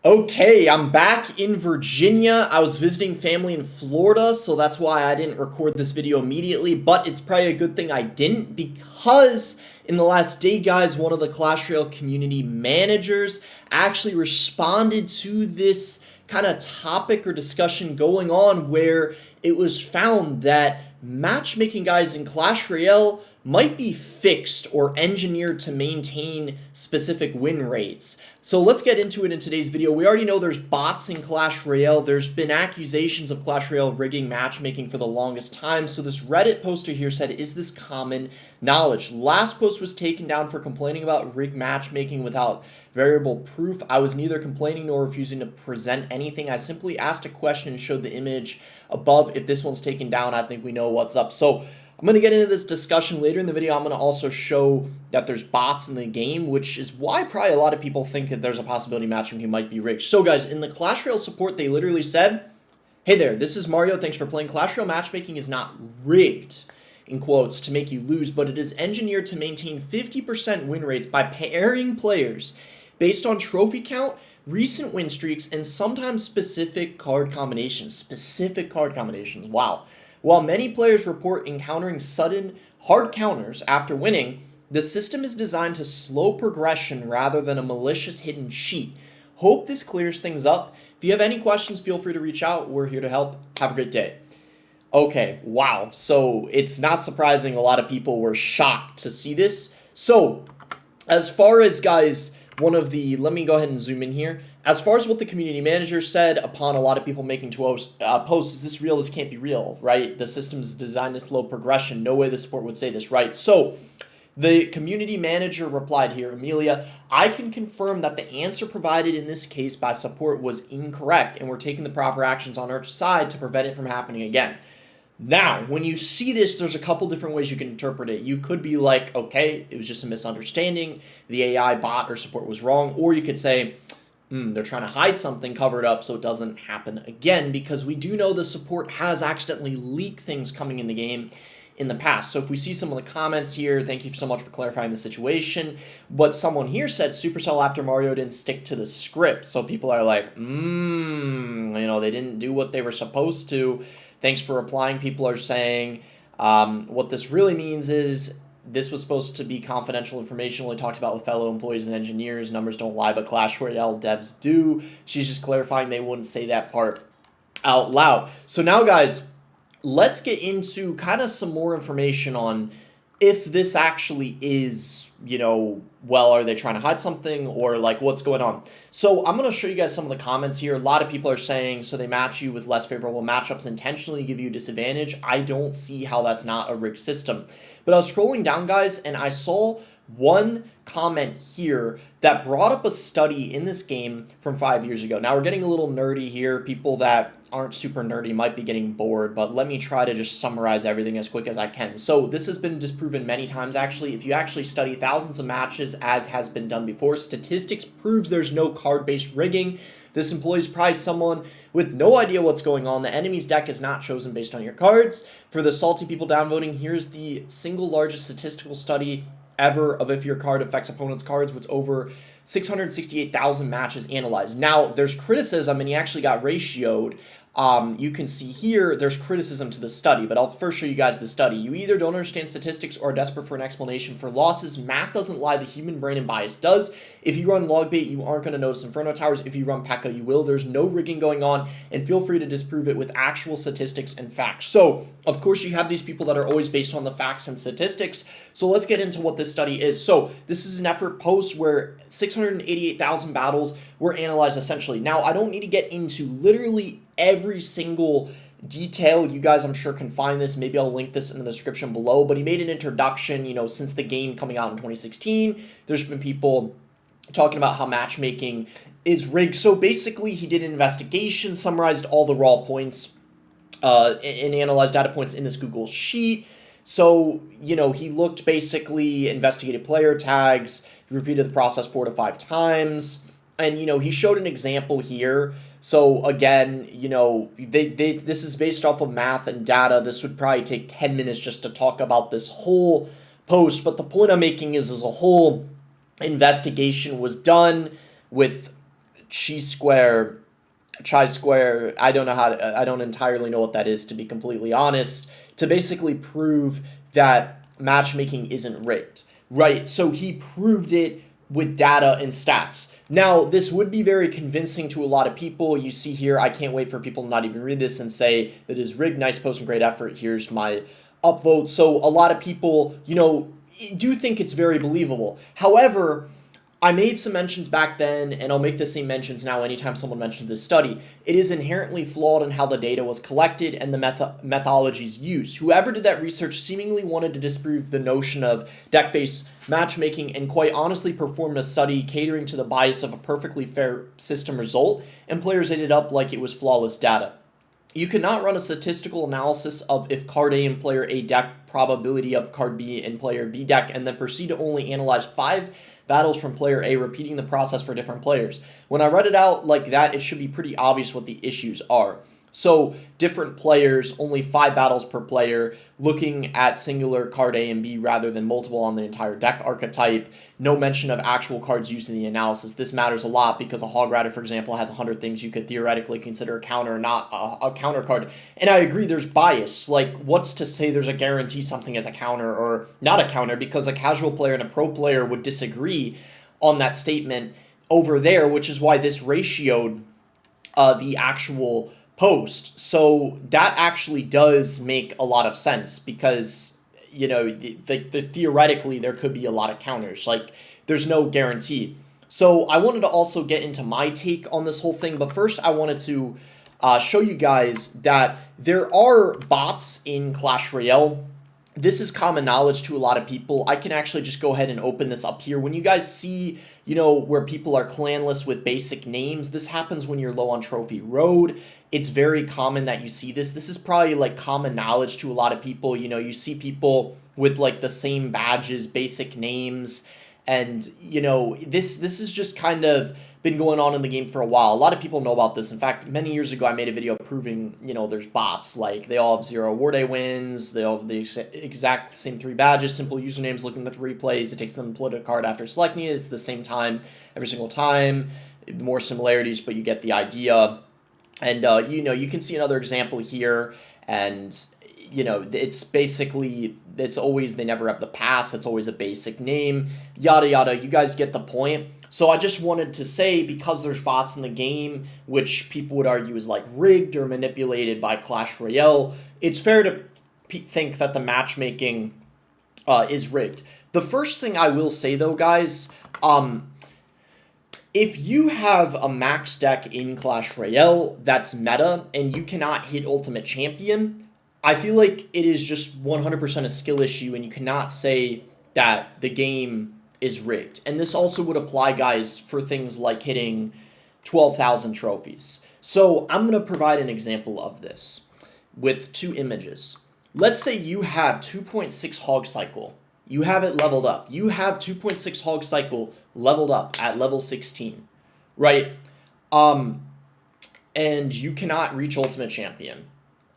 Okay, I'm back in Virginia. I was visiting family in Florida, so that's why I didn't record this video immediately, but it's probably a good thing I didn't because in the last day, guys, one of the Clash Royale community managers actually responded to this kind of topic or discussion going on where it was found that matchmaking guys in Clash Royale might be fixed or engineered to maintain specific win rates. So let's get into it in today's video. We already know there's bots in Clash Royale. There's been accusations of Clash Royale rigging matchmaking for the longest time. So this Reddit poster here said, is this common knowledge? Last post was taken down for complaining about rigged matchmaking without variable proof. I was neither complaining nor refusing to present anything. I simply asked a question and showed the image above. If this one's taken down, I think we know what's up. So I'm going to get into this discussion later in the video. I'm going to also show that there's bots in the game, which is why probably a lot of people think that there's a possibility matchmaking might be rigged. So guys, in the Clash Royale support, they literally said, hey there, this is Mario. Thanks for playing. Clash Royale matchmaking is not rigged, in quotes, to make you lose, but it is engineered to maintain 50% win rates by pairing players based on trophy count, recent win streaks, and sometimes specific card combinations. Specific card combinations. Wow. While many players report encountering sudden, hard counters after winning, the system is designed to slow progression rather than a malicious hidden cheat. Hope this clears things up. If you have any questions, feel free to reach out. We're here to help. Have a great day. Okay, wow. So it's not surprising a lot of people were shocked to see this. So as far as, guys, let me go ahead and zoom in here. As far as what the community manager said upon a lot of people making posts, is this real? This can't be real, right? The system is designed to slow progression. No way the support would say this, right? So the community manager replied here, Amelia, I can confirm that the answer provided in this case by support was incorrect, and we're taking the proper actions on our side to prevent it from happening again. Now, when you see this, there's a couple different ways you can interpret it. You could be like, okay, it was just a misunderstanding. The AI bot or support was wrong. Or you could say, they're trying to hide something, cover it up so it doesn't happen again, because we do know the support has accidentally leaked things coming in the game in the past. So if we see some of the comments here, thank you so much for clarifying the situation. What someone here said, Supercell after Mario didn't stick to the script. So people are like, they didn't do what they were supposed to. Thanks for replying. People are saying what this really means is this was supposed to be confidential information we talked about with fellow employees and engineers. Numbers don't lie, but Clash Royale devs do. She's just clarifying they wouldn't say that part out loud. So now, guys, let's get into kind of some more information on if this actually is, are they trying to hide something or like what's going on? So I'm going to show you guys some of the comments here. A lot of people are saying, so they match you with less favorable matchups, intentionally give you a disadvantage. I don't see how that's not a rigged system. But I was scrolling down, guys, and I saw one comment here that brought up a study in this game from 5 years ago. Now, we're getting a little nerdy here. People that aren't super nerdy might be getting bored, but let me try to just summarize everything as quick as I can. So this has been disproven many times, actually. If you actually study thousands of matches, as has been done before, statistics proves there's no card-based rigging. This employs probably someone with no idea what's going on. The enemy's deck is not chosen based on your cards. For the salty people downvoting, here's the single largest statistical study ever of if your card affects opponent's cards, with over 668,000 matches analyzed. Now, there's criticism, and he actually got ratioed. You can see here there's criticism to the study, but I'll first show you guys the study. You either don't understand statistics or are desperate for an explanation for losses. Math doesn't lie, the human brain and bias does. If you run Logbait, you aren't going to notice Inferno Towers. If you run P.E.K.K.A, you will. There's no rigging going on, and feel free to disprove it with actual statistics and facts. So, of course, you have these people that are always based on the facts and statistics. So let's get into what this study is. So this is an effort post where 688,000 battles were analyzed essentially. Now, I don't need to get into literally every single detail. You guys, I'm sure, can find this. Maybe I'll link this in the description below. But he made an introduction, since the game coming out in 2016. There's been people talking about how matchmaking is rigged. So basically, he did an investigation, summarized all the raw points, and analyzed data points in this Google sheet. So, he looked, basically investigated player tags, he repeated the process 4 to 5 times, and, he showed an example here. So again, this is based off of math and data. This would probably take 10 minutes just to talk about this whole post, but the point I'm making is a whole investigation was done with chi-square, chi-square, I don't entirely know what that is, to be completely honest, to basically prove that matchmaking isn't rigged, right? So he proved it with data and stats. Now, this would be very convincing to a lot of people. You see here, I can't wait for people to not even read this and say that it is rigged. Nice post and great effort. Here's my upvote. So a lot of people, do think it's very believable. However, I made some mentions back then, and I'll make the same mentions now anytime someone mentions this study. It is inherently flawed in how the data was collected and the methodologies used. Whoever did that research seemingly wanted to disprove the notion of deck-based matchmaking and quite honestly performed a study catering to the bias of a perfectly fair system result, and players ate it up like it was flawless data. You cannot run a statistical analysis of if card A in player A deck, probability of card B in player B deck, and then proceed to only analyze 5 battles from player A, repeating the process for different players. When I read it out like that, it should be pretty obvious what the issues are. So different players, only 5 battles per player, looking at singular card A and B rather than multiple on the entire deck archetype, no mention of actual cards used in the analysis. This matters a lot because a Hog Rider, for example, has 100 things you could theoretically consider a counter, not a counter card. And I agree there's bias. Like, what's to say there's a guarantee something is a counter or not a counter, because a casual player and a pro player would disagree on that statement over there, which is why this ratioed the actual post. So that actually does make a lot of sense because, theoretically there could be a lot of counters. Like, there's no guarantee. So I wanted to also get into my take on this whole thing, but first I wanted to show you guys that there are bots in Clash Royale. This is common knowledge to a lot of people. I can actually just go ahead and open this up here. When you guys see, where people are clanless with basic names, this happens when you're low on Trophy Road. It's very common that you see this. This is probably like common knowledge to a lot of people. You see people with like the same badges, basic names, and this is just kind of been going on in the game for a while. A lot of people know about this. In fact, many years ago, I made a video proving, there's bots. Like, they all have 0 War Day wins. They all have the exact same 3 badges, simple usernames, looking at the replays. It takes them to put a card after selecting it. It's the same time every single time. More similarities, but you get the idea. And, you can see another example here. And, it's basically, it's always, they never have the pass. It's always a basic name, yada, yada. You guys get the point. So I just wanted to say, because there's bots in the game, which people would argue is like rigged or manipulated by Clash Royale, it's fair to think that the matchmaking is rigged. The first thing I will say though, guys, if you have a max deck in Clash Royale that's meta and you cannot hit Ultimate Champion, I feel like it is just 100% a skill issue, and you cannot say that the game is rigged. And this also would apply, guys, for things like hitting 12,000 trophies. So I'm going to provide an example of this with 2 images. Let's say you have 2.6 Hog Cycle. You have it leveled up. You have 2.6 Hog Cycle leveled up at level 16, right? And you cannot reach Ultimate Champion.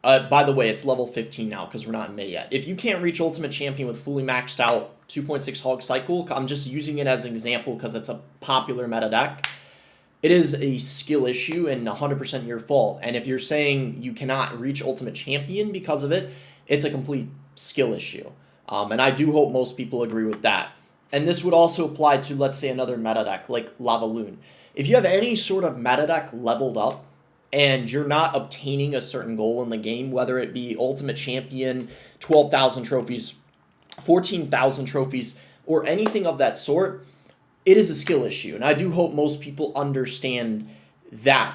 By the way, it's level 15 now because we're not in May yet. If you can't reach Ultimate Champion with fully maxed out 2.6 Hog Cycle, I'm just using it as an example because it's a popular meta deck. It is a skill issue and 100% your fault. And if you're saying you cannot reach Ultimate Champion because of it, it's a complete skill issue. And I do hope most people agree with that. And this would also apply to, let's say, another meta deck like Lava Loon. If you have any sort of meta deck leveled up, and you're not obtaining a certain goal in the game, whether it be Ultimate Champion, 12,000 trophies, 14,000 trophies, or anything of that sort, it is a skill issue. And I do hope most people understand that.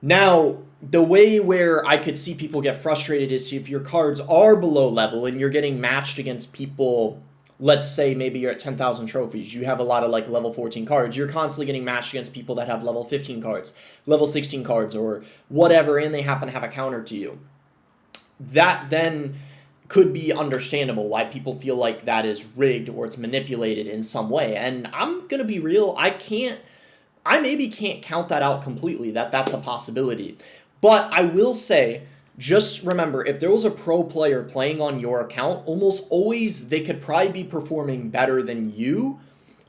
Now, the way where I could see people get frustrated is if your cards are below level and you're getting matched against people. Let's say maybe you're at 10,000 trophies. You have a lot of like level 14 cards. You're constantly getting matched against people that have level 15 cards, level 16 cards, or whatever, and they happen to have a counter to you. That then could be understandable why people feel like that is rigged or it's manipulated in some way. And I'm going to be real. I maybe can't count that out completely, that's a possibility. But I will say, just remember, if there was a pro player playing on your account, almost always they could probably be performing better than you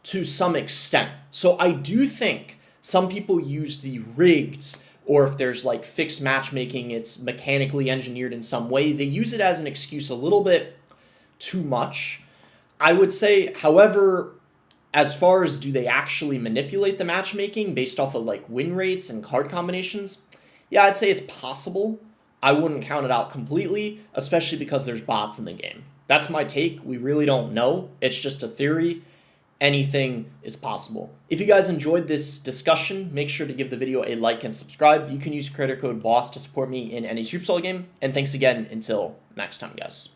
to some extent. So I do think Some people use the rigged, or if there's like fixed matchmaking, it's mechanically engineered in some way. They use it as an excuse a little bit too much, I would say. However, as far as do they actually manipulate the matchmaking based off of like win rates and card combinations, yeah, I'd say it's possible. I wouldn't count it out completely, especially because there's bots in the game. That's my take. We really don't know. It's just a theory. Anything is possible. If you guys enjoyed this discussion, make sure to give the video a like and subscribe. You can use creator code BOSS to support me in any Supercell game. And thanks again until next time, guys.